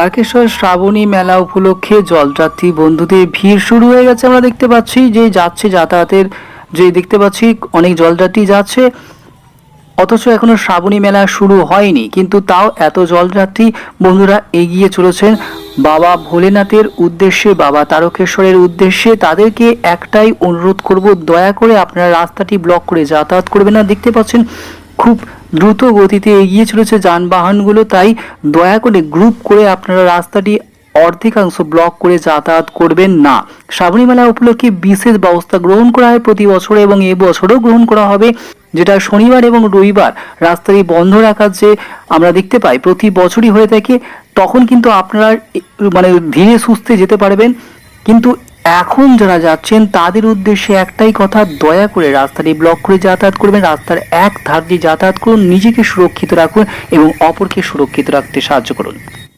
তারকেশ্বর শ্রাবণী মেলা উপলক্ষে জলযাত্রী বন্ধুদের ভিড় শুরু হয়ে গেছে। আমরা দেখতে পাচ্ছি যে যাচ্ছে যাতায়াতের যে দেখতে পাচ্ছি অনেক জলযাত্রী যাচ্ছে, অথচ এখনো শ্রাবণী মেলা শুরু হয়নি, কিন্তু তাও এত জলযাত্রী বন্ধুরা এগিয়ে চলেছেন বাবা ভোলেনাথের উদ্দেশ্যে, বাবা তারকেশ্বরের উদ্দেশ্যে। তাদেরকে একটাই অনুরোধ করব, দয়া করে আপনারা রাস্তাটি ব্লক করে যাতায়াত করবেন না। দেখতে পাচ্ছেন খুব দ্রুত গতিতে এগিয়ে চলেছে যানবাহনগুলো, তাই দয়া করে গ্রুপ করে আপনারা রাস্তাটি অর্ধেকাংশ ব্লক করে যাতায়াত করবেন না। শ্রাবণী মেলা উপলক্ষে বিশেষ ব্যবস্থা গ্রহণ করা হয় প্রতি বছর এবং এবছরও গ্রহণ করা হবে, যেটা শনিবার এবং রবিবার রাস্তাটি বন্ধ রাখার যে আমরা দেখতে পাই প্রতি বছরই হয়ে থাকে। তখন কিন্তু আপনারা ধীরে সুস্থে যেতে পারবেন, কিন্তু এখন যারা যাচ্ছেন তাদের উদ্দেশ্যে একটাই কথা, দয়া করে রাস্তাটি ব্লক করে যাতায়াত করবেন। রাস্তার এক ধার দিয়ে যাতায়াত করুন, নিজেকে সুরক্ষিত রাখুন এবং অপরকে সুরক্ষিত রাখতে সাহায্য করুন।